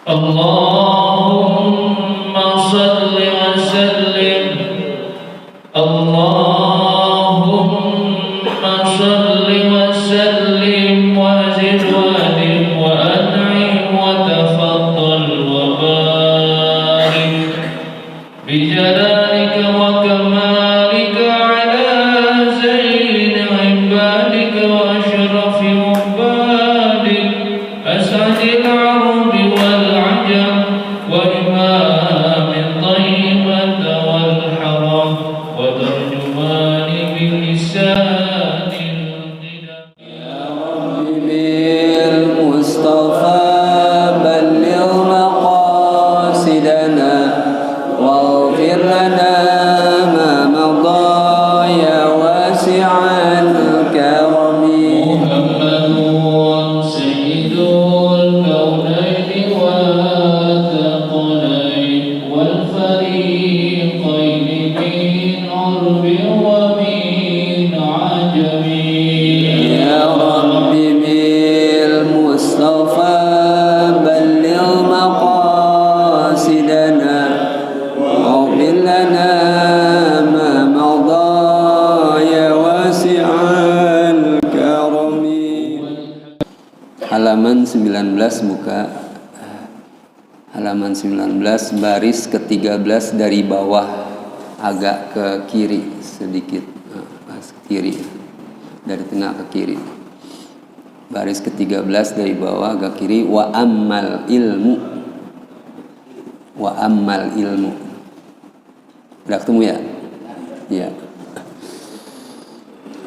Allahumma salli wa sallim. Allahumma salli wa sallim wa zid wa dim wa an'im wa tafaddal wa barik bi jalalika wa kamalika ala sayyidi ibadika wa ashrafi mubadik as'adil arabi wal ajam wa imam at-tayyibah wal haram wa tarjumani bil lisanil qidam. Ya Rabbi bil Mustafa balligh maqasidana waghfir lana ma madha ya wasi'al karami. Muhammadun sayyidul kaunaini wa thaqalain wal fariqain min urbi wa min ajami. Ya Rabbi bil Mustafa balligh maqasidana waghfir lana ma madha ya wasi'al karami. Halaman 19 buka halaman 19 baris ke-13 dari bawah agak ke kiri sedikit, ke kiri dari tengah ke kiri, baris ke-13 dari bawah agak kiri. Wa ammal ilmu, wa ammal ilmu. Udah ketemu ya? Ya.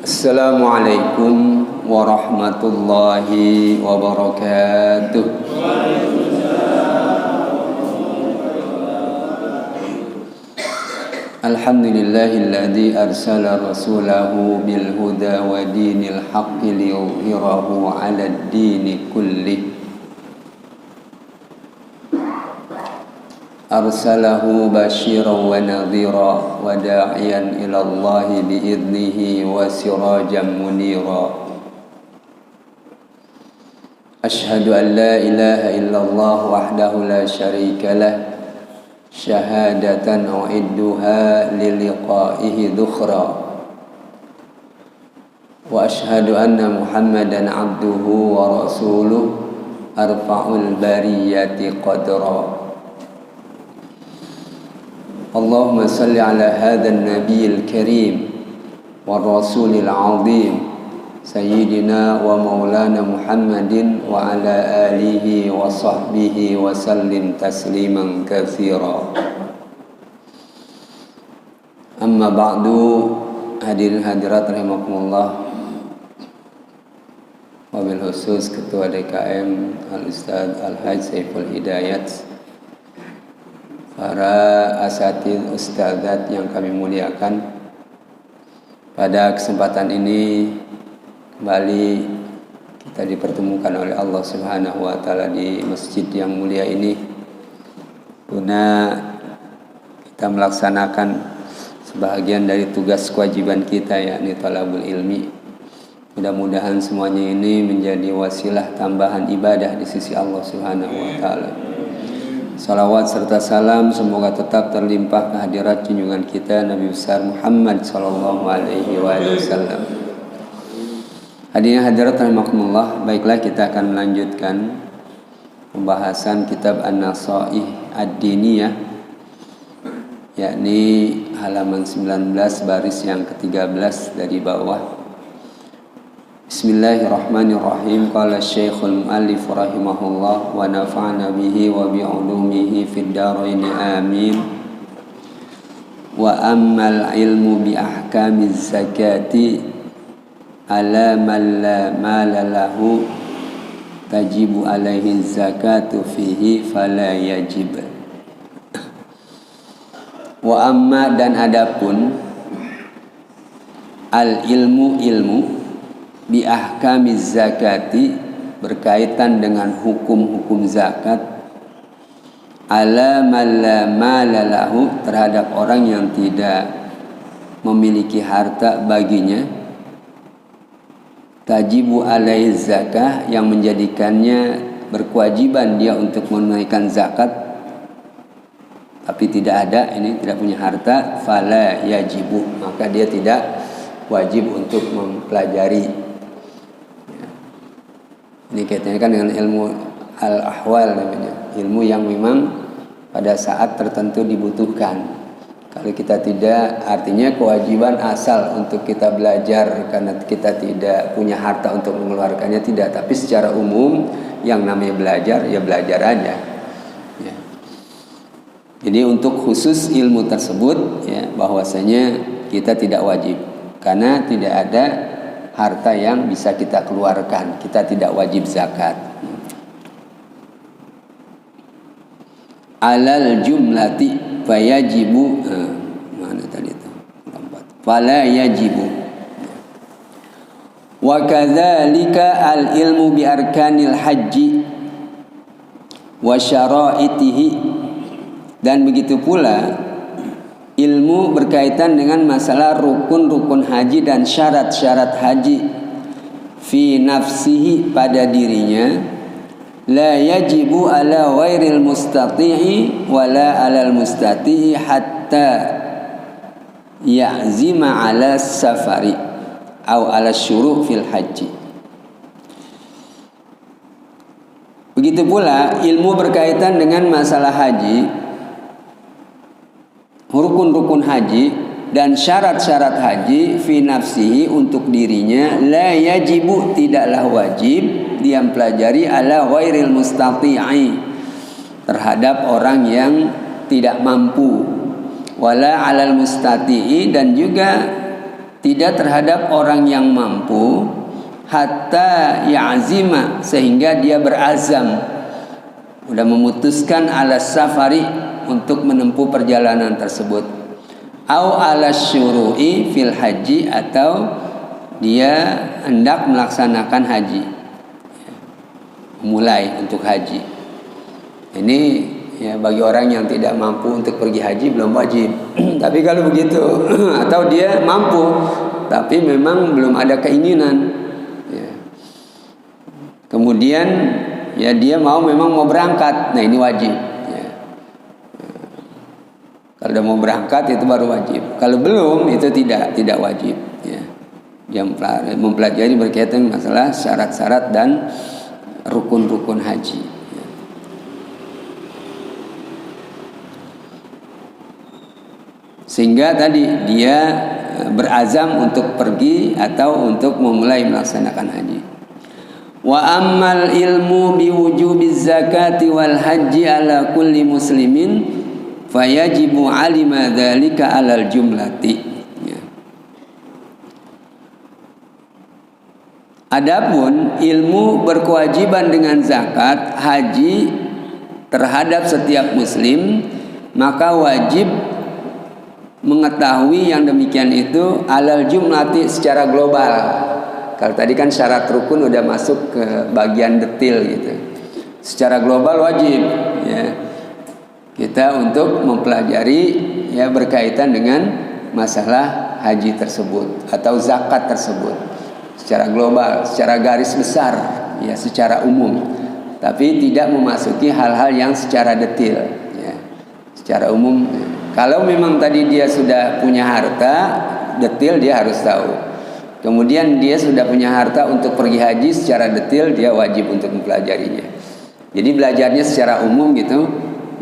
Assalamualaikum warahmatullahi wabarakatuh. Alhamdulillahilladzi arsala rasulahu bil huda wa dinil haqqi liyudhhirahu 'alad dini kullih. Arsalahu basyiran wa nadhira wa da'iyan ila Allahi bi'idnihi wa sirajan munira. Ashhadu an la ilaha illallah wahdahu la syarika lah syahadatan u'idduha liliqa'ihi dhukhra. Wa ashhadu anna Muhammadan abduhu wa rasuluh arfa'ul bariyati qadra. Allahumma salli ala hadhan nabiyil karim wa rasulil azim sayyidina wa maulana Muhammadin wa ala alihi wa sahbihi wa sallim tasliman katsira. Amma ba'du, hadirin hadirat rahimakumullah, wabil khusus Ketua DKM Al-Ustadz Al-Hajj Saiful Hidayat, para asatidz ustadzat yang kami muliakan. Pada kesempatan ini kembali kita dipertemukan oleh Allah Subhanahu wa taala di masjid yang mulia ini guna kita melaksanakan sebahagian dari tugas kewajiban kita, yakni thalabul ilmi. Mudah-mudahan semuanya ini menjadi wasilah tambahan ibadah di sisi Allah Subhanahu wa taala. Salawat serta salam semoga tetap terlimpah kehadirat junjungan kita Nabi besar Muhammad sallallahu alaihi wasallam. Hadirin hadirat rahimakumullah, baiklah kita akan melanjutkan pembahasan kitab An-Nasaih Ad-Diniyah, yakni halaman 19 baris yang ke-13 dari bawah. Bismillahirrahmanirrahim. Qala Syekhul Mu'allif rahimahullah wa nafa'ana bihi wa bi'ulumihi fid dharain amin. Wa ammal ilmu bi ahkamiz zakati ala man la mala lahu tajibu alaihi zakatu fihi fala yajib. Wa amma, dan adapun al ilmu bi ahkamiz zakati, berkaitan dengan hukum-hukum zakat, ala man la mala lahu, terhadap orang yang tidak memiliki harta baginya, tajibu alaihi zakah, yang menjadikannya berkewajiban dia untuk menunaikan zakat tapi tidak ada, ini tidak punya harta, fala yajibu, maka dia tidak wajib untuk mempelajari. Ini kaitannya kan dengan ilmu al-ahwal namanya, ilmu yang memang pada saat tertentu dibutuhkan. Kalau kita tidak, artinya kewajiban asal untuk kita belajar karena kita tidak punya harta untuk mengeluarkannya, tidak. Tapi secara umum yang namanya belajar, ya belajar aja. Ya. Jadi untuk khusus ilmu tersebut, ya, bahwasanya kita tidak wajib karena tidak ada harta yang bisa kita keluarkan. Kita tidak wajib zakat. Alal jumlati fayajibu, mana tadi itu? Fala yajibu. Wa kadzalika al ilmu bi arkanil haji wa syara'itihi, dan begitu pula ilmu berkaitan dengan masalah rukun-rukun haji dan syarat-syarat haji fi nafsihi, pada dirinya, la yajibu ala ghairil mustati'i wala alal mustati'i hatta ya'zima ala safari au ala syuru' fil haji. Begitu pula ilmu berkaitan dengan masalah haji, rukun-rukun haji dan syarat-syarat haji fi nafsihi, untuk dirinya, la yajibu, tidaklah wajib dia mempelajari ala ghairil mustati'i, terhadap orang yang tidak mampu, wala alal mustati'i, dan juga tidak terhadap orang yang mampu, hatta ya'zima, sehingga dia berazam, sudah memutuskan ala safari, untuk menempuh perjalanan tersebut, au ala syuru'i fil haji, atau dia hendak melaksanakan haji, mulai untuk haji. Ini ya bagi orang yang tidak mampu untuk pergi haji belum wajib. Tapi kalau begitu atau dia mampu tapi memang belum ada keinginan, ya. Kemudian ya dia memang mau berangkat, nah ini wajib, ya. Kalau udah mau berangkat itu baru wajib. Kalau belum itu tidak wajib, ya. Dia mempelajari berkaitan masalah syarat-syarat dan rukun-rukun haji. Sehingga tadi dia berazam untuk pergi atau untuk memulai melaksanakan haji. Wa ammal ilmu biwujubiz zakati wal haji ala kulli muslimin fayajibu alima dzalika alal jumlati. Adapun ilmu berkewajiban dengan zakat, haji terhadap setiap muslim, maka wajib mengetahui yang demikian itu alal jumlati, secara global. Kalau tadi kan syarat rukun udah masuk ke bagian detail gitu. Secara global wajib, ya, kita untuk mempelajari ya berkaitan dengan masalah haji tersebut atau zakat tersebut. Secara global, secara garis besar, ya secara umum, tapi tidak memasuki hal-hal yang secara detail, ya. Secara umum, kalau memang tadi dia sudah punya harta, detail dia harus tahu. Kemudian dia sudah punya harta untuk pergi haji, secara detail dia wajib untuk mempelajarinya. Jadi belajarnya secara umum gitu,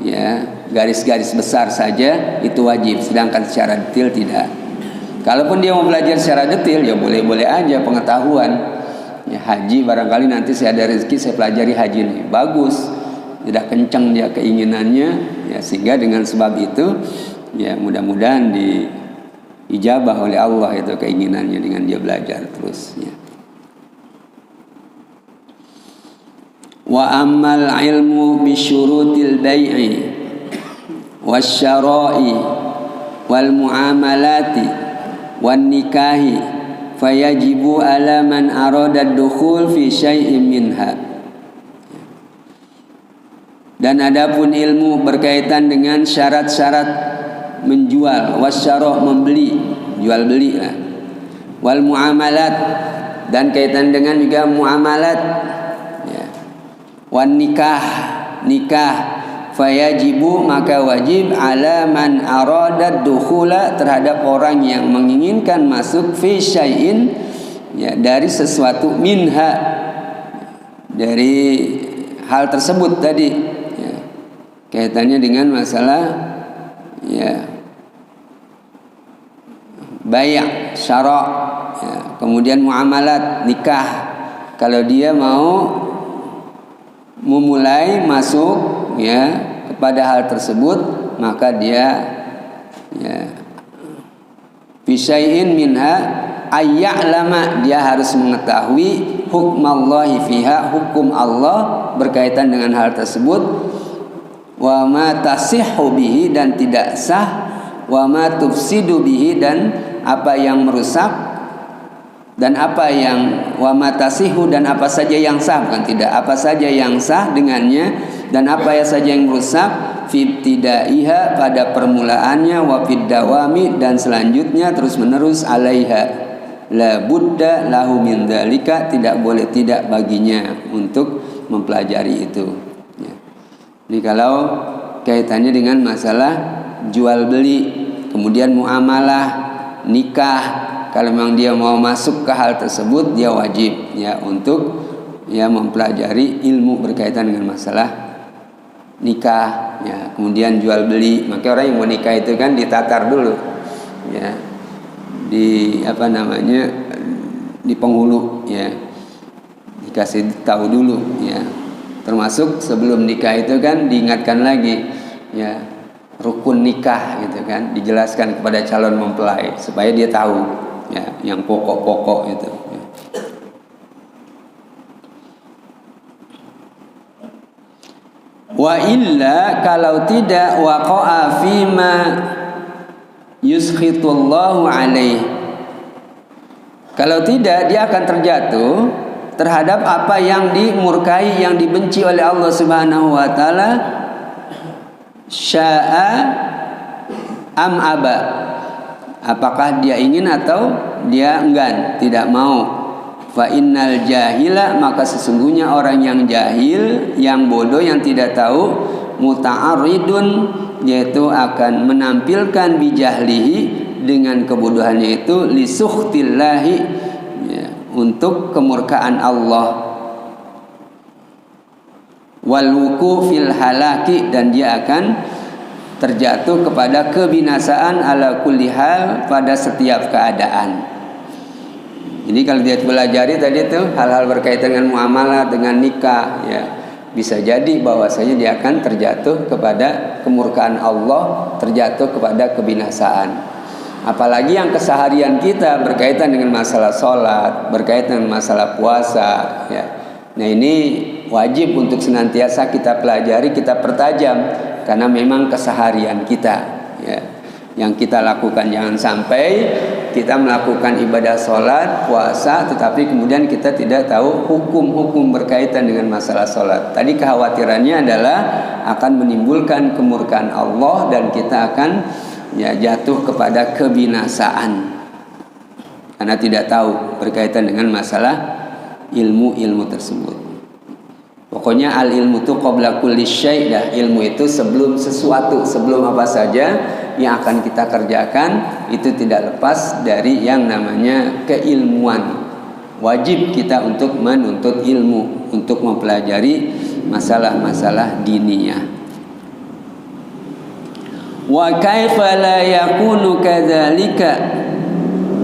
ya garis-garis besar saja itu wajib, sedangkan secara detail tidak. Kalaupun dia mau belajar secara detail, ya boleh-boleh aja pengetahuan. Ya, haji barangkali nanti saya ada rezeki saya pelajari haji nih, bagus. Tidak kencang dia keinginannya, ya sehingga dengan sebab itu, ya mudah-mudahan diijabah oleh Allah itu keinginannya dengan dia belajar terus. Ya. Wa ammal ilmu bisyurutil bai'i wasyara'i wal muamalati wan nikahi fayajibu ala man arada ad-dukhul fi syai'in minha. Dan adapun ilmu berkaitan dengan syarat-syarat menjual, wasyara' membeli, jual beli lah. Wal muamalat, dan kaitan dengan juga muamalat, ya. wan nikah fayajibu maka wajib ala man arada dukhula terhadap orang yang menginginkan masuk fi syai'in ya dari sesuatu minha dari hal tersebut tadi ya, kaitannya dengan masalah ya bai' syara' ya, kemudian muamalat nikah kalau dia mau memulai masuk ya kepada hal tersebut maka dia ya bisyai'in minha ayya'lama dia harus mengetahui hukmallahi fiha hukum Allah berkaitan dengan hal tersebut wa ma tasihhu bihi dan tidak sah wa ma tufsidu bihi dan apa yang merusak dan apa yang wa ma tasihhu dan apa saja yang sah bukan tidak apa saja yang sah dengannya dan apa saja yang merusak fibtidaiha pada permulaannya wa fid dawami dan selanjutnya terus menerus alaiha la budda lahu min dzalika tidak boleh tidak baginya untuk mempelajari itu ya. Ini kalau kaitannya dengan masalah jual beli kemudian muamalah nikah kalau memang dia mau masuk ke hal tersebut dia wajib ya untuk ya mempelajari ilmu berkaitan dengan masalah nikah ya kemudian jual beli maka orang yang mau nikah itu kan ditatar dulu ya di apa namanya di penghulu ya dikasih tahu dulu ya termasuk sebelum nikah itu kan diingatkan lagi ya rukun nikah gitu kan dijelaskan kepada calon mempelai supaya dia tahu ya yang pokok-pokok itu ya. Wa illa kalau tidak waqa'a fima yuskhitullahu alaih kalau tidak dia akan terjatuh terhadap apa yang dimurkai yang dibenci oleh Allah Subhanahu wa taala syaa am aba apakah dia ingin atau dia enggan tidak mau fa innal jahila maka sesungguhnya orang yang jahil yang bodoh yang tidak tahu muta'arridun yaitu akan menampilkan bijahlihi dengan kebodohannya itu lisukhtillahi ya, untuk kemurkaan Allah wal wuqu fil halaki dan dia akan terjatuh kepada kebinasaan ala kulli hal pada setiap keadaan. Jadi kalau dia pelajari tadi itu hal-hal berkaitan dengan muamalah dengan nikah ya bisa jadi bahwasanya dia akan terjatuh kepada kemurkaan Allah, terjatuh kepada kebinasaan. Apalagi yang keseharian kita berkaitan dengan masalah sholat, berkaitan dengan masalah puasa ya. Nah ini wajib untuk senantiasa kita pelajari, kita pertajam karena memang keseharian kita ya. Yang kita lakukan jangan sampai kita melakukan ibadah sholat, puasa tetapi kemudian kita tidak tahu hukum-hukum berkaitan dengan masalah sholat. Tadi kekhawatirannya adalah akan menimbulkan kemurkaan Allah dan kita akan ya jatuh kepada kebinasaan karena tidak tahu berkaitan dengan masalah ilmu-ilmu tersebut. Pokoknya al ilmu itu qabla kulli syai' dah. Ilmu itu sebelum sesuatu, sebelum apa saja yang akan kita kerjakan itu tidak lepas dari yang namanya keilmuan. Wajib kita untuk menuntut ilmu, untuk mempelajari masalah-masalah diniyah. Wa kaifa la yakunu kadzalika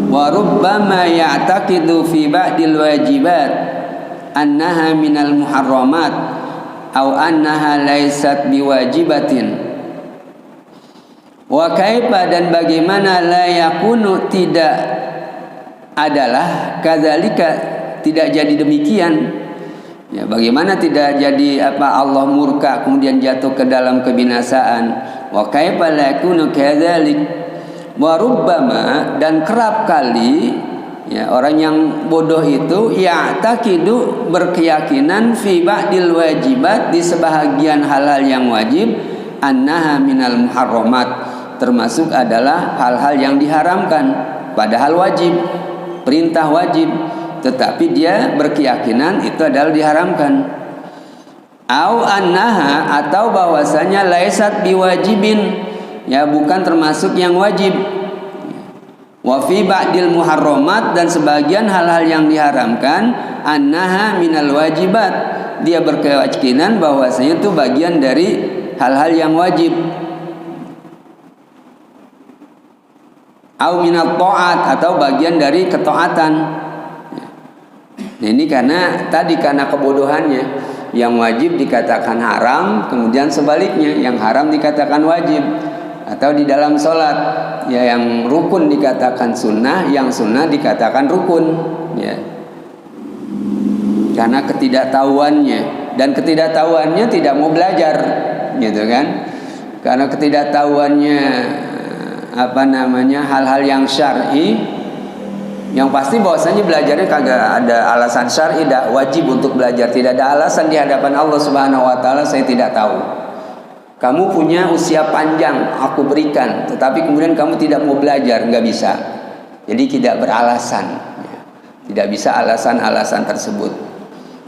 wa rubbama ya'taqidu fi ba'dil wajibat annaha minal muharramat au annaha laysat biwajibatin wa kaifa dan bagaimana la yakunu tidak adalah kadzalika tidak jadi demikian ya bagaimana tidak jadi apa Allah murka kemudian jatuh ke dalam kebinasaan wa kaifa la yakunu kadzalik wa rubbama dan kerap kali ya orang yang bodoh itu ya takidu berkeyakinan fi ba'dil wajibat di sebahagian hal-hal yang wajib annaha minal muharramat termasuk adalah hal-hal yang diharamkan padahal wajib perintah wajib tetapi dia berkeyakinan itu adalah diharamkan Au annaha, atau bahwasanya laisat biwajibin, ya bukan termasuk yang wajib. Wa fi ba'dil muharramat, dan sebagian hal-hal yang diharamkan annaha minal wajibat, dia berkeyakinan bahwasanya itu bagian dari hal-hal yang wajib. Au minat ta'at, atau bagian dari ketaatan. Nah, ini karena kebodohannya, yang wajib dikatakan haram, kemudian sebaliknya yang haram dikatakan wajib. Atau di dalam sholat, ya yang rukun dikatakan sunnah, yang sunnah dikatakan rukun, ya. Karena ketidaktahuannya, dan ketidaktahuannya tidak mau belajar, gitu kan? Karena ketidaktahuannya hal-hal yang syar'i, yang pasti bahwasanya belajarnya kagak ada alasan syar'i, tidak wajib untuk belajar, tidak ada alasan di hadapan Allah Subhanahu wa taala, saya tidak tahu. Kamu punya usia panjang, aku berikan, tetapi kemudian kamu tidak mau belajar, nggak bisa. Jadi tidak beralasan, tidak bisa alasan-alasan tersebut.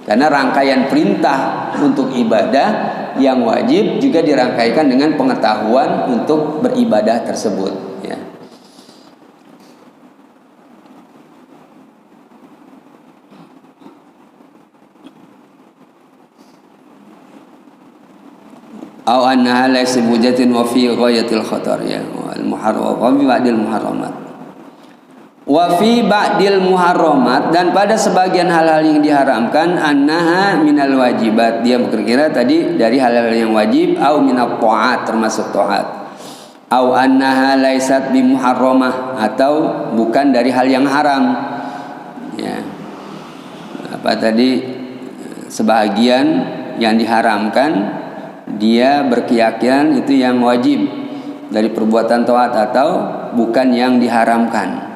Karena rangkaian perintah untuk ibadah yang wajib juga dirangkaikan dengan pengetahuan untuk beribadah tersebut. Ya. Au annaha laysa bujatin wa fi ghayatil khatar, ya wal muharram wa fi ba'dil muharramat. Wa fi ba'dil muharramat, dan pada sebagian hal-hal yang diharamkan annaha minal wajibat, dia berkira tadi dari hal-hal yang wajib, au minat ta'at, termasuk ta'at. Au annaha laysat bi muharramah, atau bukan dari hal yang haram. Ya. Apa tadi, sebagian yang diharamkan dia berkeyakinan itu yang wajib dari perbuatan taat, atau bukan yang diharamkan.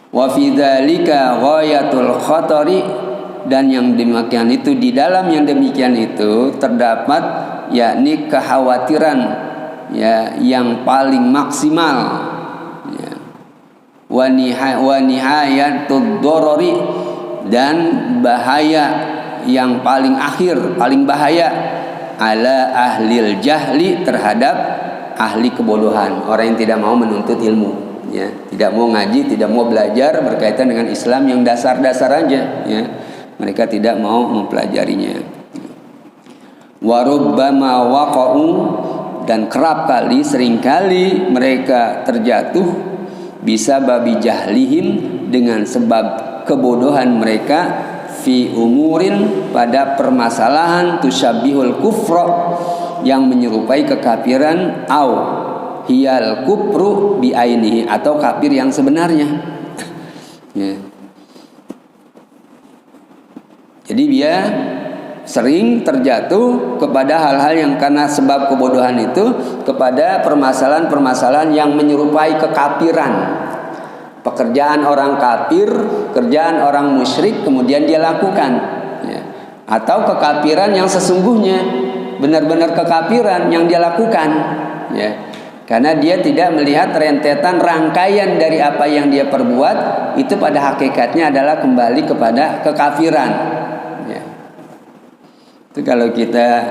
Wa fi dzalika ghayatul khatari, dan yang demikian itu, di dalam yang demikian itu terdapat yakni kekhawatiran, ya yang paling maksimal, ya. Wa nihayatud dharari, dan bahaya yang paling akhir, paling bahaya, ala ahlil jahli, terhadap ahli kebodohan, orang yang tidak mau menuntut ilmu, ya, tidak mau ngaji, tidak mau belajar berkaitan dengan Islam yang dasar-dasar aja, ya. Mereka tidak mau mempelajarinya. Wa rubbama waqa'u, dan kerap kali, seringkali mereka terjatuh bisa babi jahlihim, dengan sebab kebodohan mereka, fi umurin, pada permasalahan tusyabihul kufra, yang menyerupai kekafiran, au hiyal kufru bi ainihi, atau kafir yang sebenarnya. Ya. Jadi dia sering terjatuh kepada hal-hal yang karena sebab kebodohan itu, kepada permasalahan-permasalahan yang menyerupai kekafiran. Pekerjaan orang kafir, kerjaan orang musyrik, kemudian dia lakukan, ya. Atau kekafiran yang sesungguhnya, benar-benar kekafiran yang dia lakukan, ya. Karena dia tidak melihat rentetan rangkaian dari apa yang dia perbuat, itu pada hakikatnya adalah kembali kepada kekafiran, ya. Itu kalau kita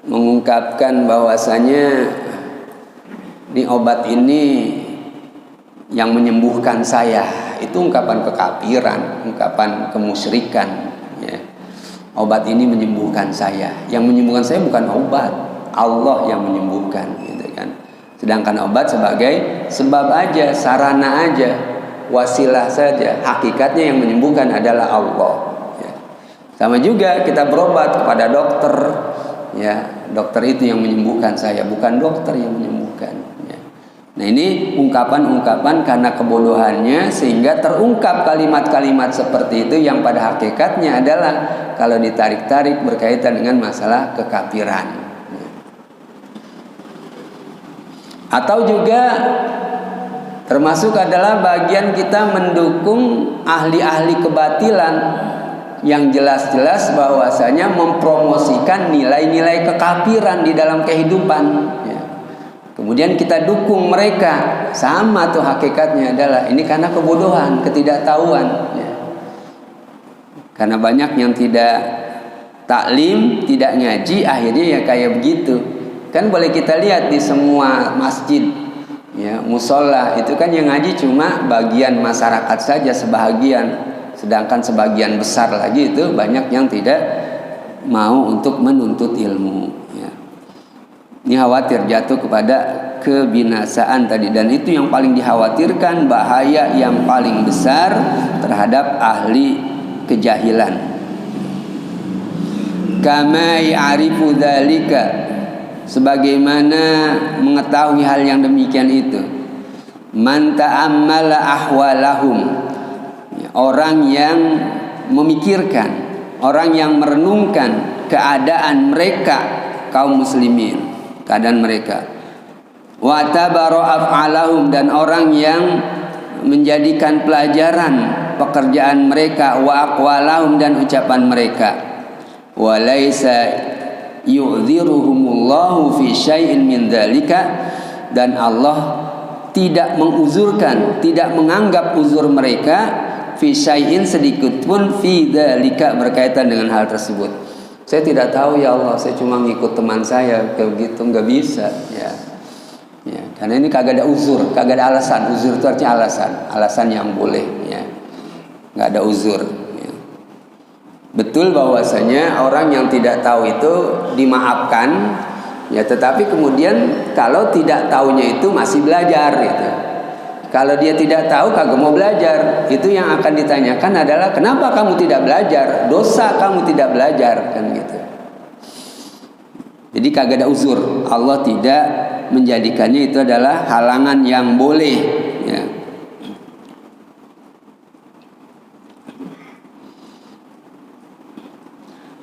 mengungkapkan bahwasanya ini obat ini yang menyembuhkan saya, itu ungkapan kekafiran, ungkapan kemusyrikan, ya. Obat ini menyembuhkan saya, yang menyembuhkan saya bukan obat, Allah yang menyembuhkan, gitu kan. Sedangkan obat sebagai sebab aja, sarana aja, wasilah saja. Hakikatnya yang menyembuhkan adalah Allah, ya. Sama juga kita berobat kepada dokter, ya, dokter itu yang menyembuhkan saya, bukan dokter yang menyembuhkan. Nah, ini ungkapan-ungkapan karena kebodohannya, sehingga terungkap kalimat-kalimat seperti itu yang pada hakikatnya adalah, kalau ditarik-tarik, berkaitan dengan masalah kekafiran. Atau juga termasuk adalah bagian kita mendukung ahli-ahli kebatilan yang jelas-jelas bahwasanya mempromosikan nilai-nilai kekafiran di dalam kehidupan, ya. Kemudian kita dukung mereka, sama tuh hakikatnya adalah ini karena kebodohan, ketidaktahuan, ya. Karena banyak yang tidak taklim, tidak ngaji, akhirnya ya kayak begitu. Kan boleh kita lihat di semua masjid, ya, musola itu kan yang ngaji cuma bagian masyarakat saja, sebahagian, sedangkan sebagian besar lagi itu banyak yang tidak mau untuk menuntut ilmu, ya. Ini khawatir jatuh kepada kebinasaan tadi, dan itu yang paling dikhawatirkan, bahaya yang paling besar terhadap ahli kejahilan. Kama ya'rifu dzalika, sebagaimana mengetahui hal yang demikian itu, man ta'ammala ahwalahum, orang yang memikirkan, orang yang merenungkan keadaan mereka, kaum muslimin, keadaan mereka, wa tabara af'alahum, dan orang yang menjadikan pelajaran pekerjaan mereka, wa aqwalahum, dan ucapan mereka, wa laisa yu'dhiruhumullahu fi syai'in min dzalika, dan Allah tidak menguzurkan, tidak menganggap uzur mereka fi syai'in, sedikit pun, fi dzalika, berkaitan dengan hal tersebut. Saya tidak tahu ya Allah, saya cuma ngikut teman saya kayak begitu, nggak bisa, ya. Ya, karena ini kagak ada uzur, kagak ada alasan. Uzur itu artinya alasan yang boleh, ya. Nggak ada uzur, ya. Betul bahwasanya orang yang tidak tahu itu dimaafkan, ya, tetapi kemudian kalau tidak tahunya itu masih belajar, gitu. Kalau dia tidak tahu, kagak mau belajar, itu yang akan ditanyakan adalah kenapa kamu tidak belajar, dosa kamu tidak belajar, kan gitu. Jadi kagak ada uzur. Allah tidak menjadikannya itu adalah halangan yang boleh, ya.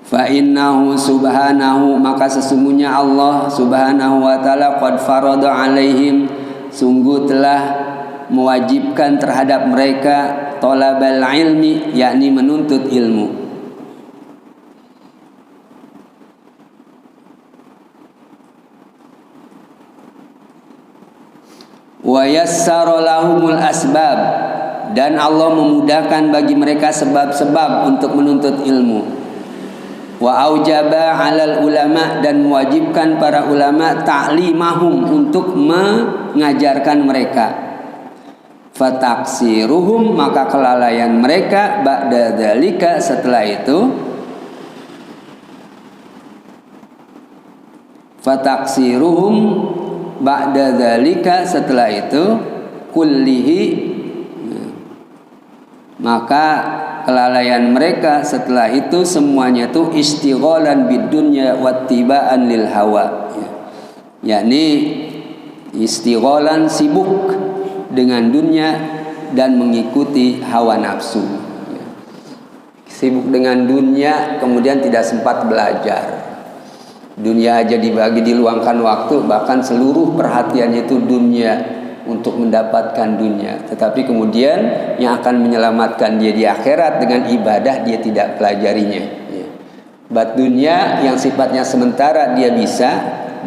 Fa innahu subhanahu, maka sesungguhnya Allah subhanahu wa ta'ala qad farada alaihim, sungguh telah mewajibkan terhadap mereka talabal ilmi, yakni menuntut ilmu. Wa yassara lahumul asbab, dan Allah memudahkan bagi mereka sebab-sebab untuk menuntut ilmu. Wa aujaba 'alal ulama, dan mewajibkan para ulama ta'limahum, untuk mengajarkan mereka. Fataksiruhum, maka kelalaian mereka, ba'da dzalika, setelah itu, fataksiruhum ba'da dzalika, setelah itu, kullihi, maka kelalaian mereka setelah itu semuanya itu istighalan bidunya wattiba'an lil hawa, ya. Yakni istighalan, sibuk dengan dunia dan mengikuti hawa nafsu, ya. Sibuk dengan dunia kemudian tidak sempat belajar. Dunia aja dibagi, diluangkan waktu, bahkan seluruh perhatiannya itu dunia, untuk mendapatkan dunia. Tetapi kemudian yang akan menyelamatkan dia di akhirat dengan ibadah, dia tidak pelajarinya, ya. Bab dunia yang sifatnya sementara dia bisa,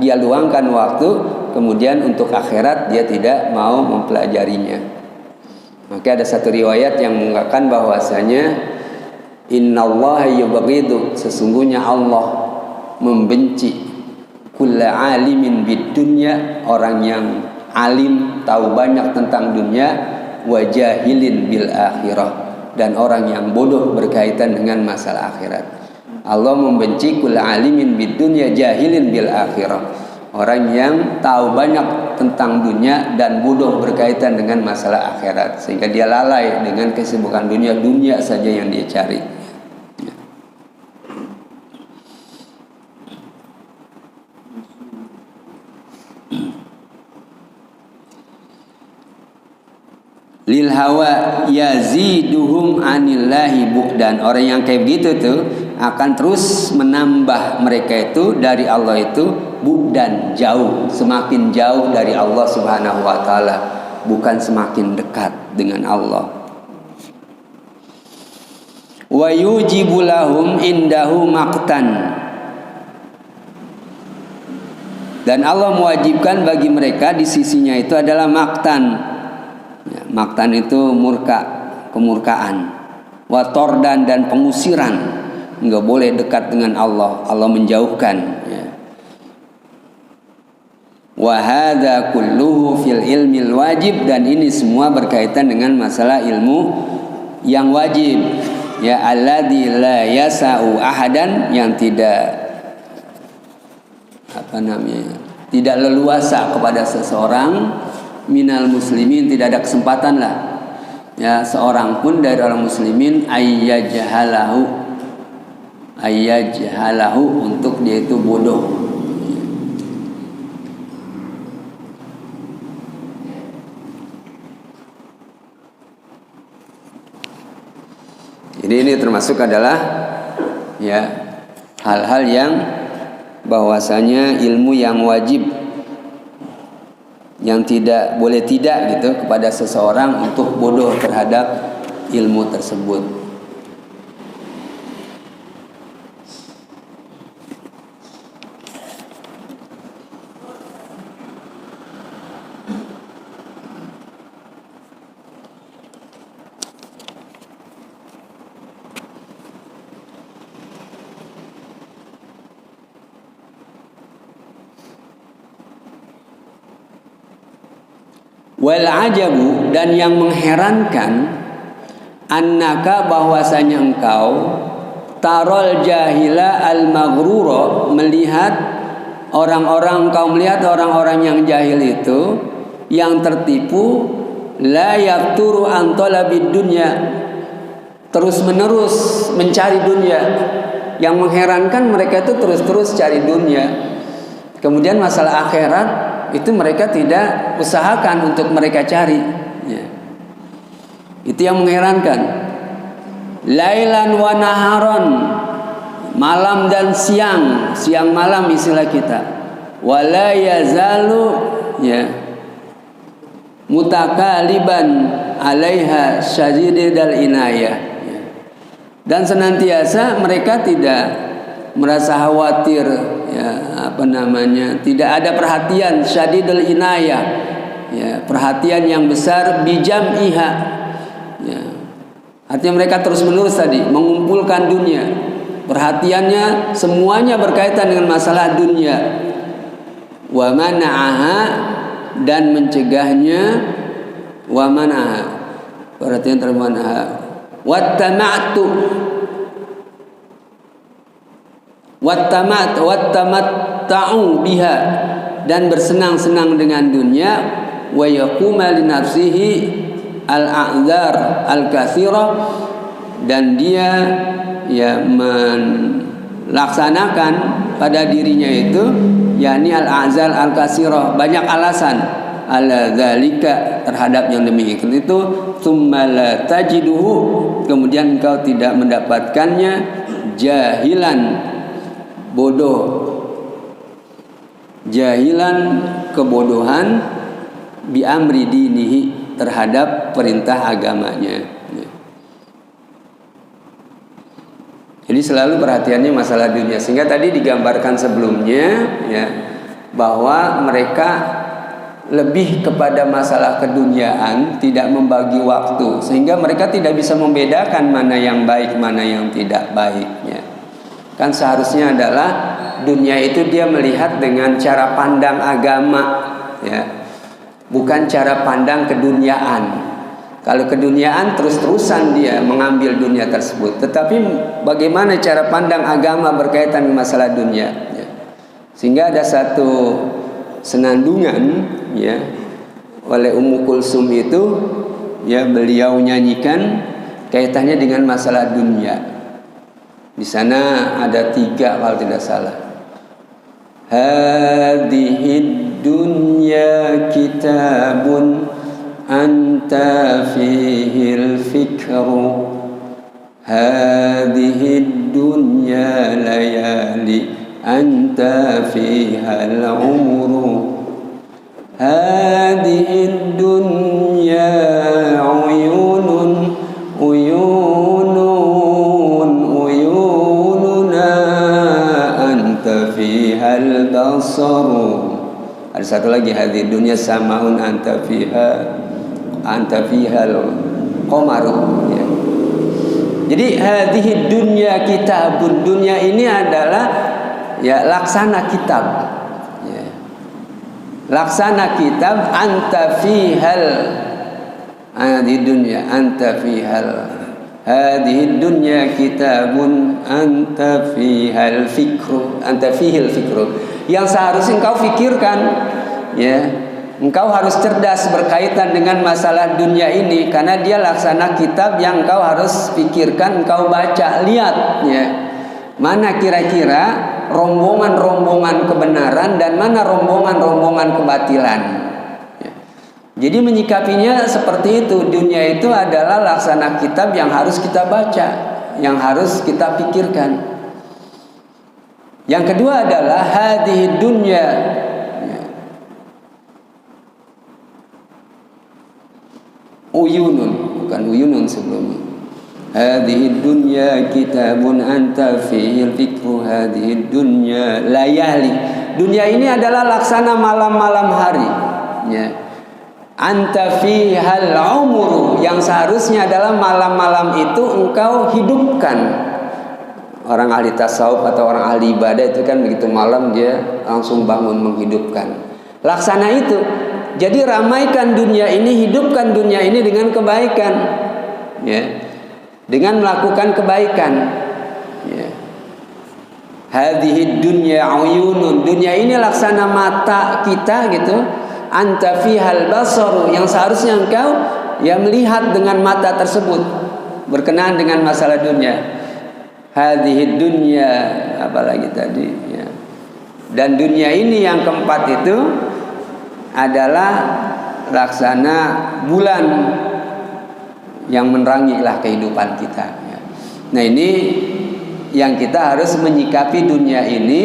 dia luangkan waktu, kemudian untuk akhirat dia tidak mau mempelajarinya. Maka ada satu riwayat yang mengatakan bahwasanya innallaha yubghidu, sesungguhnya Allah membenci kulla alimin bid dunya, orang yang alim, tahu banyak tentang dunia, wa jahilin bil akhirah, dan orang yang bodoh berkaitan dengan masalah akhirat. Allah membenci kulla alimin bid dunya jahilin bil akhirah, orang yang tahu banyak tentang dunia dan bodoh berkaitan dengan masalah akhirat, sehingga dia lalai dengan kesibukan dunia, dunia saja yang dia cari. Lil hawa yaziduhum anillahi bu'dan, orang yang kayak begitu tuh akan terus menambah mereka itu dari Allah itu bu'dan, jauh, semakin jauh dari Allah subhanahu wa ta'ala, bukan semakin dekat dengan Allah. Wa yujibu lahum indahu maqtan, dan Allah mewajibkan bagi mereka di sisinya itu adalah maqtan. Ya, maktan itu murka, kemurkaan, watordan, dan pengusiran, nggak boleh dekat dengan Allah, Allah menjauhkan. Ya. Wa hadza kulluhu fil ilmil wajib, dan ini semua berkaitan dengan masalah ilmu yang wajib. Ya, alladzi la yasa'u ahadan, yang tidak tidak leluasa kepada seseorang minal muslimin, tidak ada kesempatan lah ya seorang pun dari orang muslimin ayyajhalahu untuk dia itu bodoh. Jadi ini termasuk adalah ya hal-hal yang bahwasanya ilmu yang wajib, yang tidak boleh tidak gitu kepada seseorang untuk bodoh terhadap ilmu tersebut. Wal ajabu, dan yang mengherankan, annaka, bahwasanya engkau, tarol jahila al maghrura, melihat orang-orang, engkau melihat orang-orang yang jahil itu, yang tertipu, la yafturu an talabid dunya, terus menerus mencari dunia. Yang mengherankan, mereka itu terus-terus cari dunia. Kemudian masalah akhirat itu mereka tidak usahakan untuk mereka cari ya. Itu yang mengherankan. Lailan wa naharon, malam dan siang, siang malam istilah kita. Wala yazalu ya mutakaliban alaiha syadidul inayah ya. Dan senantiasa mereka tidak merasa khawatir ya, tidak ada perhatian syadidul inayah ya, perhatian yang besar bijam'iha ya. Artinya mereka terus menerus tadi mengumpulkan dunia, perhatiannya semuanya berkaitan dengan masalah dunia. Wa mana'aha, dan mencegahnya, wa mana'aha, perhatian termanaha, wattamatta'u biha, dan bersenang-senang dengan dunia, wa yaquma li nafsihi al-a'dzar al-katsirah, dan dia ya melaksanakan pada dirinya itu yakni al-a'dzar al-katsirah, banyak alasan ala dzalika, terhadap yang demikian itu, tsumma la tajiduhu, kemudian engkau tidak mendapatkannya, jahilan, bodoh, jahilan, kebodohan, bi amri dinihi, terhadap perintah agamanya. Jadi selalu perhatiannya masalah dunia, sehingga tadi digambarkan sebelumnya ya, bahwa mereka lebih kepada masalah keduniaan, tidak membagi waktu, sehingga mereka tidak bisa membedakan mana yang baik, mana yang tidak baiknya. Kan seharusnya adalah dunia itu dia melihat dengan cara pandang agama ya, bukan cara pandang keduniaan. Kalau keduniaan terus-terusan dia mengambil dunia tersebut, tetapi bagaimana cara pandang agama berkaitan dengan masalah dunia ya. Sehingga ada satu senandungan ya oleh Ummu Kulsum itu ya, beliau nyanyikan kaitannya dengan masalah dunia. Di sana ada 3 kalau tidak salah. Hadhid dunya kitabun anta fihil fikru, hadhid dunya layali anta fihal umru, hadhid dunya uyunun fihal basaru. Ada satu lagi, hadhihi dunya samaun anta fihal qamaru ya. Jadi hadhihi dunya kitabun, dunia ini adalah ya laksana kitab. Ya. Laksana kitab, anta fihal hadhihi dunya, anta fihal hadhihi dunya kitabun, anta fihal fikru, anta fihil fikru. Yang seharusnya engkau fikirkan, ya. Engkau harus cerdas berkaitan dengan masalah dunia ini, karena dia laksana kitab yang engkau harus pikirkan, engkau baca, lihat ya. Mana kira-kira rombongan-rombongan kebenaran dan mana rombongan-rombongan kebatilan ya. Jadi menyikapinya seperti itu. Dunia itu adalah laksana kitab yang harus kita baca, yang harus kita pikirkan. Yang kedua adalah hadhihi dunya, uyunun, bukan uyunun sebelumnya. Hadhihi dunya kitabun anta fihil fikru, hadhihi dunya layali. Dunia ini adalah laksana malam-malam hari ya. Anta fihal umru, yang seharusnya adalah malam-malam itu engkau hidupkan. Orang ahli tasawuf atau orang ahli ibadah itu kan begitu malam dia langsung bangun menghidupkan. Laksana itu. Jadi ramaikan dunia ini, hidupkan dunia ini dengan kebaikan, ya, dengan melakukan kebaikan. Ya. Hadhihi dunya uyunun, dunia ini laksana mata kita gitu. Anta fihal basaru, yang seharusnya engkau ya melihat dengan mata tersebut berkenaan dengan masalah dunia. Hadhihi dunya, apalagi tadi, ya. Dan dunia ini yang keempat itu adalah laksana bulan yang menerangilah kehidupan kita ya. Nah ini yang kita harus menyikapi dunia ini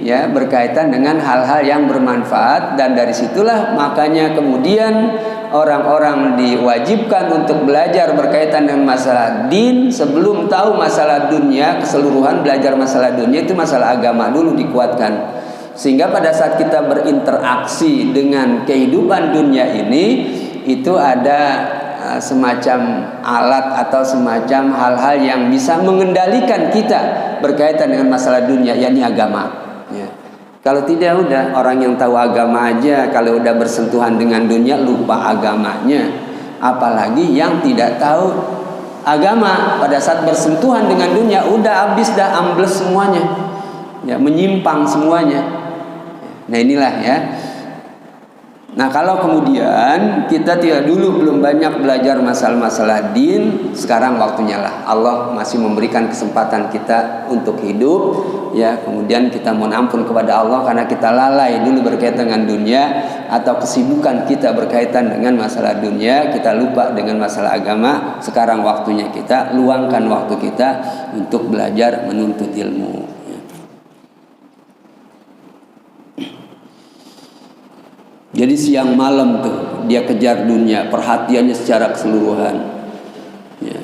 ya, berkaitan dengan hal-hal yang bermanfaat. Dan dari situlah makanya kemudian orang-orang diwajibkan untuk belajar berkaitan dengan masalah din. Sebelum tahu masalah dunia keseluruhan, belajar masalah dunia itu masalah agama dulu dikuatkan. Sehingga pada saat kita berinteraksi dengan kehidupan dunia ini, itu ada semacam alat atau semacam hal-hal yang bisa mengendalikan kita berkaitan dengan masalah dunia, yakni agama ya. Kalau tidak, udah orang yang tahu agama aja kalau udah bersentuhan dengan dunia lupa agamanya. Apalagi yang tidak tahu agama, pada saat bersentuhan dengan dunia udah habis, dah ambles semuanya ya, menyimpang semuanya. Nah inilah ya. Nah kalau kemudian kita tidak dulu belum banyak belajar masalah-masalah din, sekarang waktunya lah. Allah masih memberikan kesempatan kita untuk hidup ya. Kemudian kita mohon ampun kepada Allah karena kita lalai dulu berkaitan dengan dunia, atau kesibukan kita berkaitan dengan masalah dunia, kita lupa dengan masalah agama. Sekarang waktunya kita luangkan waktu kita untuk belajar menuntut ilmu. Jadi siang malam tuh dia kejar dunia, perhatiannya secara keseluruhan. Ya.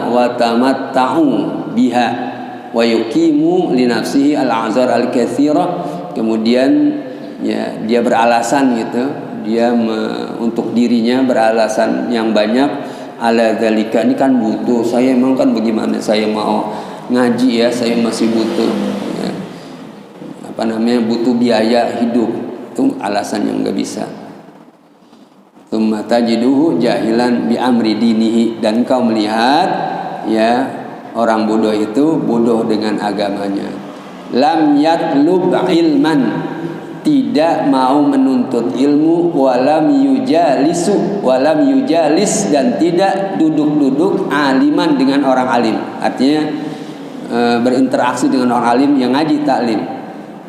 Watamatta'u biha wa yuqimu li nafsihi al-a'zar al-katsira. Kemudian ya dia beralasan gitu, dia untuk dirinya beralasan yang banyak. Ala dzalika, ini kan butuh, saya emang kan bagaimana saya mau ngaji ya, saya masih butuh ya, butuh biaya hidup. Itu alasan yang nggak bisa. Tsumma tajiduhu jahilan bi amri dinihi, dan kau melihat ya orang bodoh itu bodoh dengan agamanya. Lam yatlub ilman, tidak mau menuntut ilmu. Walam yujalis, dan tidak duduk-duduk aliman dengan orang alim. Artinya berinteraksi dengan orang alim yang ngaji taklim.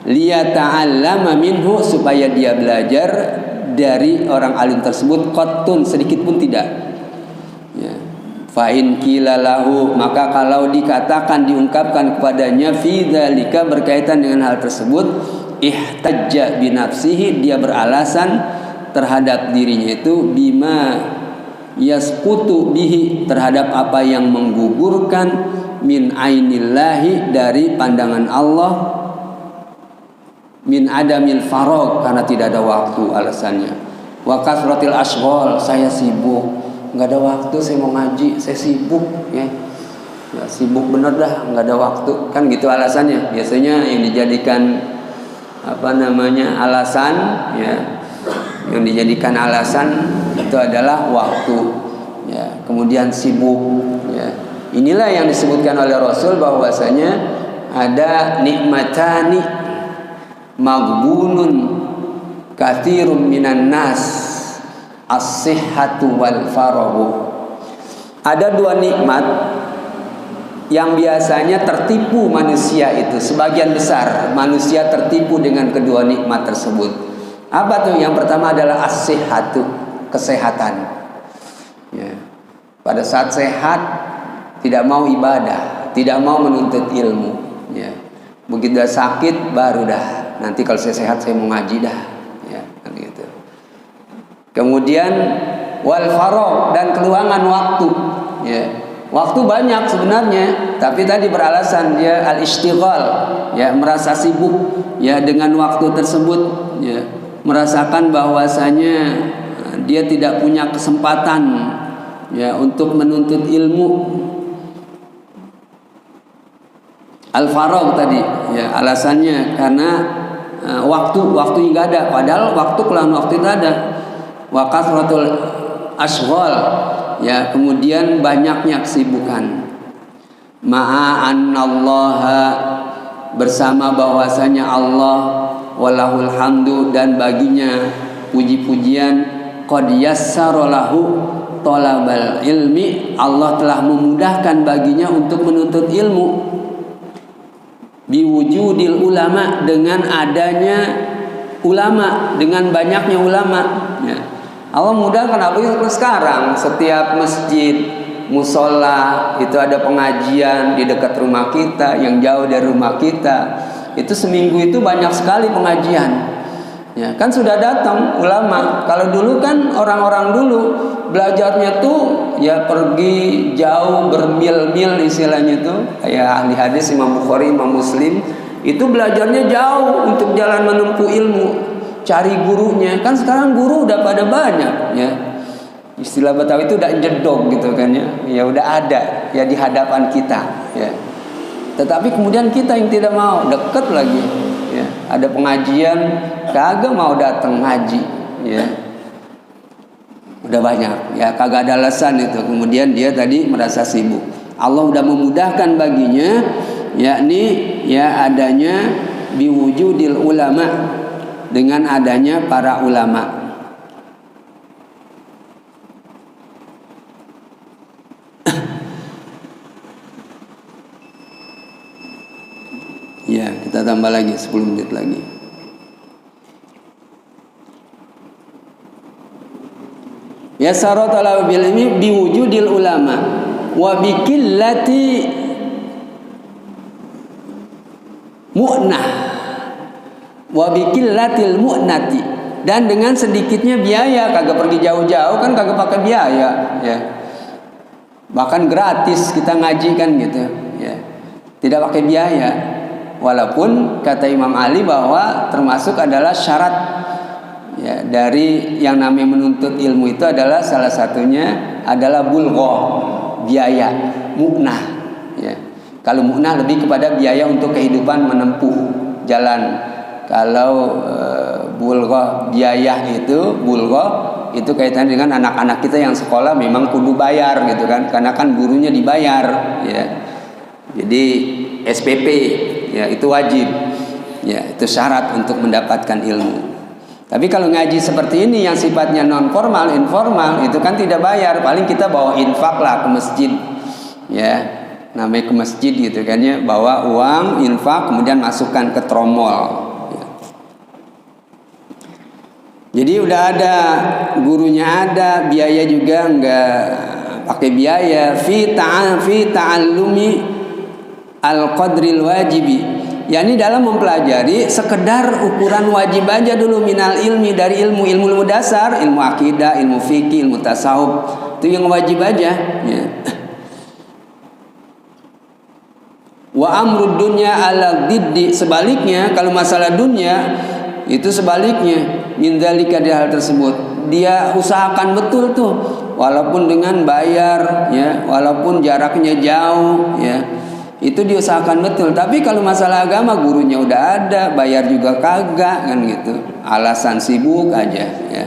Liyata'allama minhu, supaya dia belajar dari orang alim tersebut. Qattun, sedikit pun tidak ya. Fa in qila lahu, maka kalau dikatakan, diungkapkan kepadanya fi dzalika, berkaitan dengan hal tersebut, ihtajja bi nafsihi, dia beralasan terhadap dirinya itu, bima yasqutu bihi, terhadap apa yang menggugurkan, min ainillahi, dari pandangan Allah, min adamil faragh, karena tidak ada waktu alasannya. Wa kasratil ashghal, saya sibuk, nggak ada waktu saya mau ngaji, saya sibuk ya. Ya, sibuk bener dah, nggak ada waktu, kan gitu alasannya. Biasanya yang dijadikan alasan ya, yang dijadikan alasan itu adalah waktu ya, kemudian sibuk ya. Inilah yang disebutkan oleh Rasul bahwasanya ada nikmatani maghbunun katsirun minan nas, as-sihhatu wal farahu. Ada dua nikmat yang biasanya tertipu manusia itu. Sebagian besar manusia tertipu dengan kedua nikmat tersebut. Apa tuh? Yang pertama adalah as-sihhatu, kesehatan ya. Pada saat sehat tidak mau ibadah, tidak mau menuntut ilmu ya. Begitu sakit baru dah, nanti kalau saya sehat saya mau ngaji dah ya, gitu. Kemudian wal faragh, dan keluangan waktu ya. Waktu banyak sebenarnya, tapi tadi beralasan dia al-istighal ya, merasa sibuk ya dengan waktu tersebut ya, merasakan bahwasanya dia tidak punya kesempatan ya untuk menuntut ilmu. Al-faragh tadi ya, alasannya karena waktu nggak ada, padahal keluhan waktu itu ada. Wa kasratul ashghal ya, kemudian banyaknya kesibukan. Ma'annallaha, bersama bahwasanya Allah, walahul hamdu, dan baginya puji-pujian, qad yassara lahu talabal ilmi, Allah telah memudahkan baginya untuk menuntut ilmu. Biwujudil ulama, dengan adanya ulama, dengan banyaknya ulama ya. Allah mudahkan apa itu sekarang setiap masjid, musola itu ada pengajian di dekat rumah kita, yang jauh dari rumah kita itu seminggu itu banyak sekali pengajian ya, kan sudah datang ulama. Kalau dulu kan orang-orang dulu belajarnya tuh ya pergi jauh bermil-mil istilahnya tuh, kayak ahli hadis Imam Bukhari, Imam Muslim itu belajarnya jauh untuk jalan menempuh ilmu, cari gurunya. Kan sekarang guru udah pada banyak ya, istilah Betawi itu udah jedog gitu kan ya, ya udah ada ya di hadapan kita ya. Tetapi kemudian kita yang tidak mau, deket lagi ya, ada pengajian kagak mau datang ngaji ya, udah banyak ya, kagak ada alasan itu. Kemudian dia tadi merasa sibuk. Allah udah memudahkan baginya, yakni ya adanya biwujudil ulama, dengan adanya para ulama. Ya, kita tambah lagi 10 menit lagi. Ya saratala bil ilmi biwujudil ulama wa bikillati mu'nah wa bikillatil mu'nati, dan dengan sedikitnya biaya, kagak pergi jauh-jauh kan, kagak pakai biaya ya, bahkan gratis kita ngaji kan gitu ya, tidak pakai biaya. Walaupun kata Imam Ali bahwa termasuk adalah syarat ya, dari yang namanya menuntut ilmu itu adalah salah satunya adalah bulghah, biaya, mu'nah ya. Kalau mu'nah lebih kepada biaya untuk kehidupan menempuh jalan. Kalau bulghah, biaya itu bulghah itu kaitannya dengan anak-anak kita yang sekolah memang kudu bayar gitu kan, karena kan gurunya dibayar ya. Jadi SPP ya itu wajib ya, itu syarat untuk mendapatkan ilmu. Tapi kalau ngaji seperti ini yang sifatnya non formal, informal, itu kan tidak bayar, paling kita bawa infak lah ke masjid ya, namanya ke masjid gitu kan ya, bawa uang infak kemudian masukkan ke tromol ya. Jadi udah ada gurunya, ada biaya juga, enggak pakai biaya. Fi ta'allumi al-qadril wajibi, yakni dalam mempelajari sekedar ukuran wajib aja dulu, minal ilmi, dari ilmu dasar, ilmu akidah, ilmu fikih, ilmu tasawuf, itu yang wajib aja ya. Wa amrud dunya ala diddi, sebaliknya kalau masalah dunia itu sebaliknya, min dzalika di hal tersebut dia usahakan betul tuh, walaupun dengan bayar ya, walaupun jaraknya jauh ya, itu diusahakan betul. Tapi kalau masalah agama gurunya udah ada, bayar juga kagak kan gitu, alasan sibuk aja ya.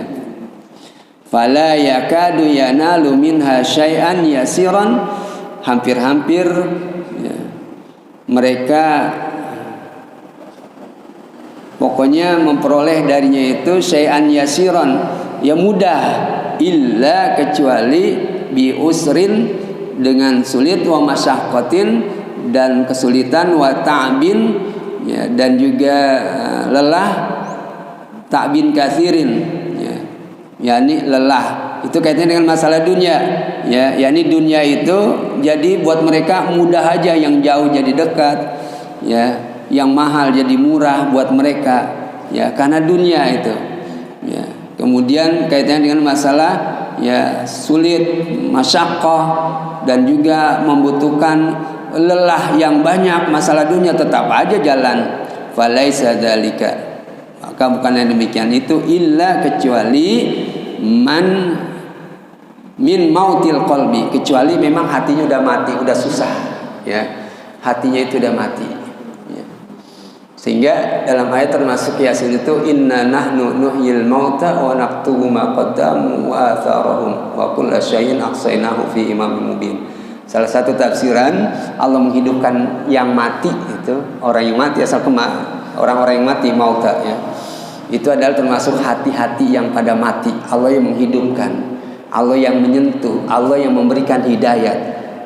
Fala yakadu yanalu minha syai'an yasiran, hampir-hampir ya, mereka pokoknya memperoleh darinya itu syai'an yasiran, ya mudah, illa kecuali bi usrin, dengan sulit, wa masyaqqatin dan kesulitan, wa ta'bin ya, dan juga lelah, ta'bin kathirin ya, yakni lelah. Itu kaitannya dengan masalah dunia ya, yakni dunia itu jadi buat mereka mudah aja, yang jauh jadi dekat ya, yang mahal jadi murah buat mereka ya, karena dunia itu ya. Kemudian kaitannya dengan masalah ya sulit, masyaqqah, dan juga membutuhkan lelah yang banyak. Masalah dunia tetap aja jalan. Falaisa dzalika, maka bukan yang demikian itu, illa kecuali man min mautil qalbi, kecuali memang hatinya udah mati, udah susah ya, hatinya itu udah mati ya. Sehingga dalam ayat termasuk Yasin itu, inna nahnu nuhyil mauta wa naktubu ma qaddamu wa atharahum wa kulla syai'in ahsaynahu fi imamin mubin. Salah satu tafsiran Allah menghidupkan yang mati itu, orang yang mati, asal orang-orang yang mati mauta ya, itu adalah termasuk hati-hati yang pada mati. Allah yang menghidupkan, Allah yang menyentuh, Allah yang memberikan hidayat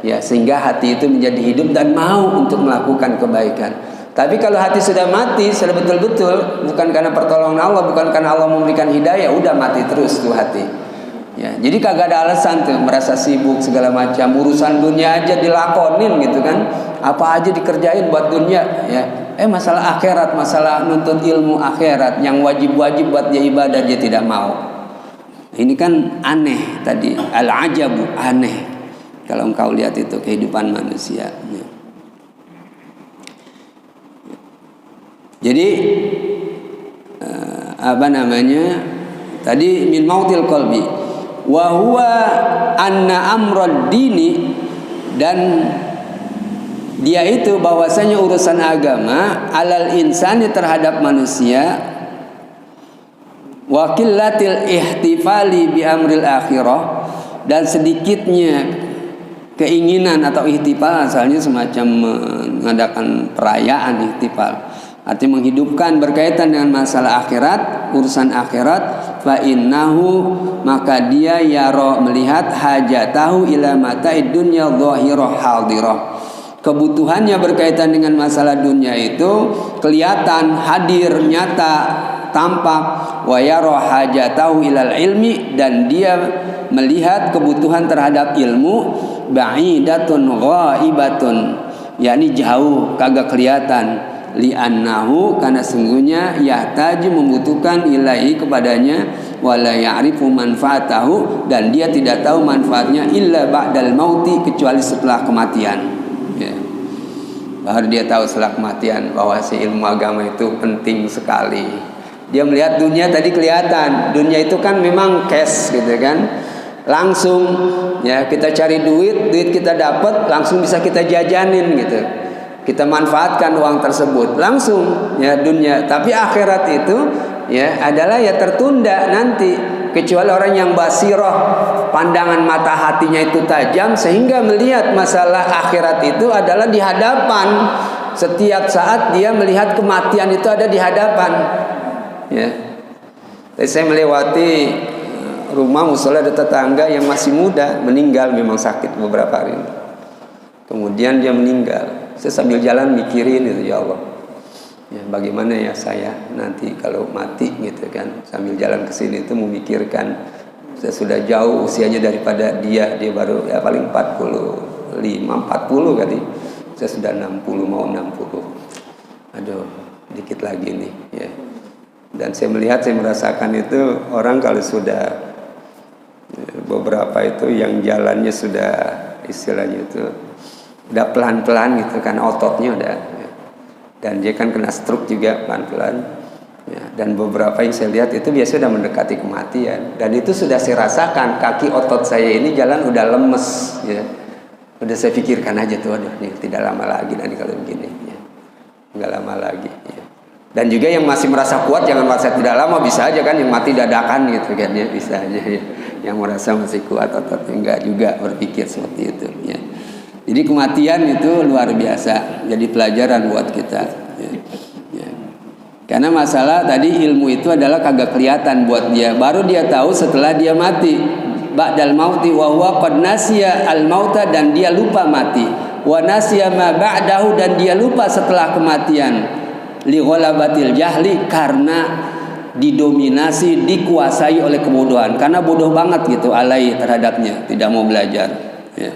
ya, sehingga hati itu menjadi hidup dan mau untuk melakukan kebaikan. Tapi kalau hati sudah mati, sudah betul-betul bukan karena pertolongan Allah, bukan karena Allah memberikan hidayah, udah mati terus tuh hati ya. Jadi kagak ada alasan tuh merasa sibuk segala macam, urusan dunia aja dilakonin gitu kan, apa aja dikerjain buat dunia ya. Masalah akhirat, masalah nuntut ilmu akhirat yang wajib-wajib buat dia ibadah, dia tidak mau. Ini kan aneh tadi, al-ajabu, aneh kalau engkau lihat itu kehidupan manusia ya. Jadi apa namanya tadi, min mautil qalbi wa huwa anna amrad dini, dan dia itu bahwasanya urusan agama, alal insani terhadap manusia, wa qillatil ihtifali bi amril akhirah, dan sedikitnya keinginan atau ihtifal, asalnya semacam mengadakan perayaan ihtifal, artinya menghidupkan berkaitan dengan masalah akhirat, urusan akhirat. Fa innahu, maka dia yara melihat, hajatahu ila mata'id dunya dhahirah hadirah, kebutuhannya berkaitan dengan masalah dunia itu kelihatan, hadir, nyata, tampak. Wa yara hajatahu ilal ilmi, dan dia melihat kebutuhan terhadap ilmu, ba'idatun ghaibatun, yakni jauh, kagak kelihatan. Li'annahu, karena sungguhnya yahtaju, membutuhkan, ilaihi, kepadanya, wala ya'rifu manfaatahu, dan dia tidak tahu manfaatnya, illa ba'dal mauti, kecuali setelah kematian ya. Baru dia tahu setelah kematian bahwa si ilmu agama itu penting sekali. Dia melihat dunia tadi kelihatan, dunia itu kan memang cash gitu kan, langsung ya, kita cari duit kita dapat langsung bisa kita jajanin gitu, kita manfaatkan uang tersebut langsung ya dunia. Tapi akhirat itu ya adalah ya tertunda nanti, kecuali orang yang basirah, pandangan mata hatinya itu tajam, sehingga melihat masalah akhirat itu adalah di hadapan. Setiap saat dia melihat kematian itu ada di hadapan ya. Saya melewati rumah musola, ada tetangga yang masih muda meninggal, memang sakit beberapa hari, kemudian dia meninggal. Saya sambil jalan mikirin itu, ya Allah ya, bagaimana ya saya nanti kalau mati gitu kan. Sambil jalan ke sini itu memikirkan, saya sudah jauh usianya daripada dia baru ya paling 45, 40 kali. Saya sudah 60, mau 60. Aduh, dikit lagi nih ya. Dan saya merasakan itu orang kalau sudah beberapa itu yang jalannya sudah istilahnya itu udah pelan-pelan gitu kan, ototnya udah ya. Dan dia kan kena stroke juga pelan-pelan ya. Dan beberapa yang saya lihat itu biasa udah mendekati kematian, dan itu sudah saya rasakan, kaki otot saya ini jalan udah lemes ya. Udah saya pikirkan aja tuh, aduh nih tidak lama lagi nanti kalau begini ya. Nggak lama lagi ya. Dan juga yang masih merasa kuat jangan merasa tidak lama, bisa aja kan yang mati dadakan gitu kan ya, bisa aja ya. Yang merasa masih kuat ototnya enggak juga berpikir seperti itu ya. Jadi kematian itu luar biasa, jadi pelajaran buat kita ya. Ya. Karena masalah tadi ilmu itu adalah kagak kelihatan buat dia, baru dia tahu setelah dia mati. Ba'dal mauti wa huwa qad nasiya al mauta, dan dia lupa mati. Wa nasiya ma ba'dahu, dan dia lupa setelah kematian. Li ghalabatil jahli, karena didominasi, dikuasai oleh kebodohan, karena bodoh banget gitu alai terhadapnya, tidak mau belajar ya.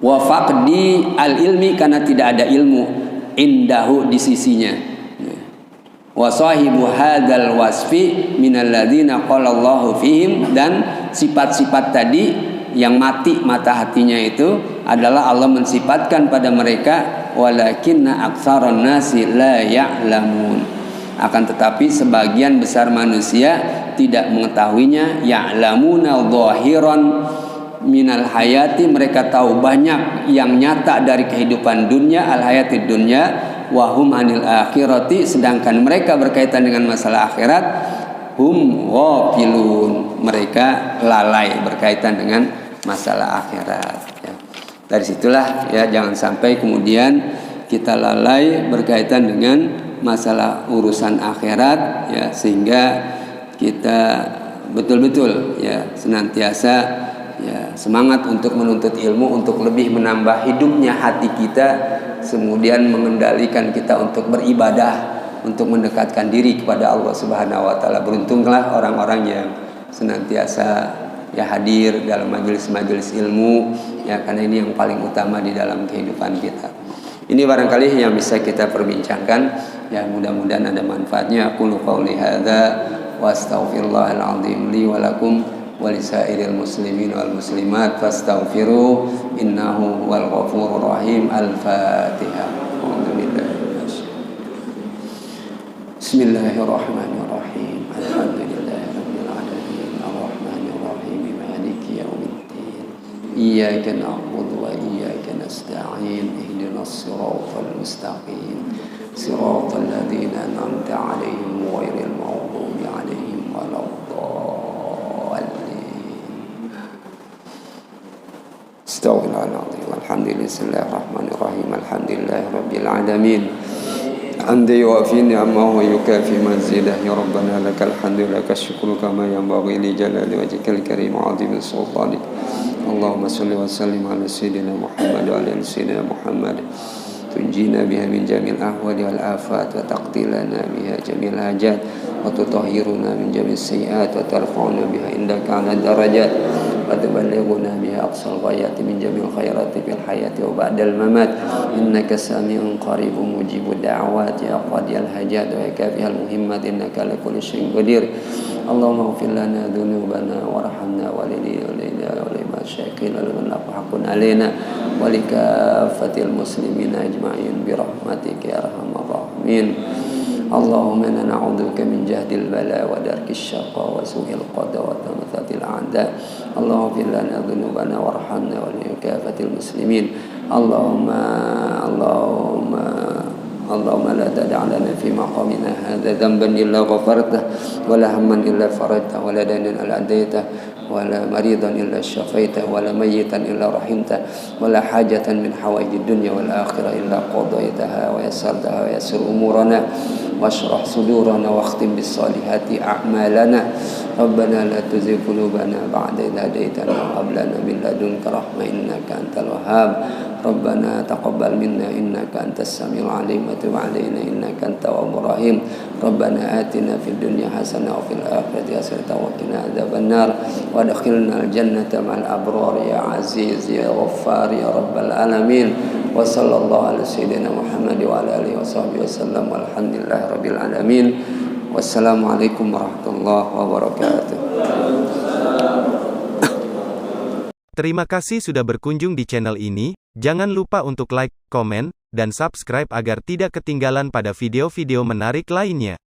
Wa faqdi al ilmi, karena tidak ada ilmu indahu di sisinya ya. Wa sahibu hadzal wasfi minal ladzina qala Allahu fihim, dan sifat-sifat tadi yang mati mata hatinya itu adalah Allah mensifatkan pada mereka, walakinna aktsaran nasi la ya'lamun, akan tetapi sebagian besar manusia tidak mengetahuinya. Ya'lamuna dhahiran minal hayati, mereka tahu banyak yang nyata dari kehidupan dunia, al hayatid dunya, wa hum anil akhirati, sedangkan mereka berkaitan dengan masalah akhirat, hum ghafilun, mereka lalai berkaitan dengan masalah akhirat ya. Dari situlah ya, jangan sampai kemudian kita lalai berkaitan dengan masalah urusan akhirat ya, sehingga kita betul-betul ya senantiasa ya semangat untuk menuntut ilmu, untuk lebih menambah hidupnya hati kita, kemudian mengendalikan kita untuk beribadah, untuk mendekatkan diri kepada Allah Subhanahu wa taala. Beruntunglah orang-orang yang senantiasa ya hadir dalam majelis-majelis ilmu ya, karena ini yang paling utama di dalam kehidupan kita. Ini barangkali yang bisa kita perbincangkan ya, mudah-mudahan ada manfaatnya. Aqulu qouli hadza wa astaghfirullahal azim li wa lakum wa lisairil muslimin wal muslimat fastaghfiru innahu huwal ghafurur rahim. Al-Fatihah. Bismillahirrahmanirrahim. Alhamdulillahirabbil alamin arrahmanir rahim maliki yaumiddin. Iyyaka na'budu wa iyyaka nasta'in. Ihdinas siratal mustaqim. Siratal ladzina an'amta 'alaihim ghairil maghdubi 'alaihim waladdallin. Astaghfirullahaladzim. Alhamdulillahirrahmanirrahim. Alhamdulillahirabbil alamin. Hamdi wa fi ni'amahu wa yukafi mazidah. Ya Rabbana lakal hamdu lakal syukru kama yanbaghi li jalali wajhikal karim wa 'azimi sultanik. Allahumma salli wa sallim ala sayyidina Muhammad wa ala sayyidina Muhammad. Tunjina biha min jamil ahwali wal afat, wa taqdilana biha jamil hajat, wa tutahhiruna min jamil sayyiat, wa tarfa'una biha indaka 'ala darajat, wa tuballighuna biha aqsal ghayati min jamil khairati fil hayati wa ba'dal mamat. Innaka sami'un qaribun mujibud da'awat, ya qadiyal hajat wa kafihal muhimmat, innaka ala kulli syai'in qadir. Allahumma ighfir lana dhunubana warhamna walidayna wa limasyayikhina liman lahu haqqun alaina wa likaffatil muslimina ajma'in bi rahmatika ya arhamar rahimin. Allahumma inna na'udzubika min jahdil bala wa darkis syaqwa wa su'il qada wa tamathatil a'da. Allahumma ighfir lana dhunubana warhamna wa likaffatil muslimin. Allahumma la tada' lana fi maqamina hadha dhanban illa ghafartah, wa la hamman illa farajtah, wa la daynan illa adaitah, wa la maridan illa syafaitah, wa la mayyitan illa rahimtah, wa la hajatan min hawaijid dunya wal akhirah illa qadaitaha wa yassartaha wa yassir umurana washrah sudurana wa akhtim bis salihati a'malana. Rabbana la tuzigh qulubana ba'da idh hadaitana wa hab lana min ladunka rahmah innaka antal wahhab. Rabbana taqabbal minna innaka antas samiul alim wa tub 'alaina innaka antat tawwabur rahim. Rabbana atina fid dunya hasanah wa fil akhirati hasanah wa qina adzabannar wa adkhilna al jannata ma'al abrar ya aziz ya ghaffar ya rabbal alamin. Wa sallallahu ala sayyidina Muhammad wa ala alihi washabbihi wasallam walhamdulillahirabbil alamin. Wassalamualaikum warahmatullahi wabarakatuh. Terima kasih sudah berkunjung di channel ini. Jangan lupa untuk like, komen, dan subscribe agar tidak ketinggalan pada video-video menarik lainnya.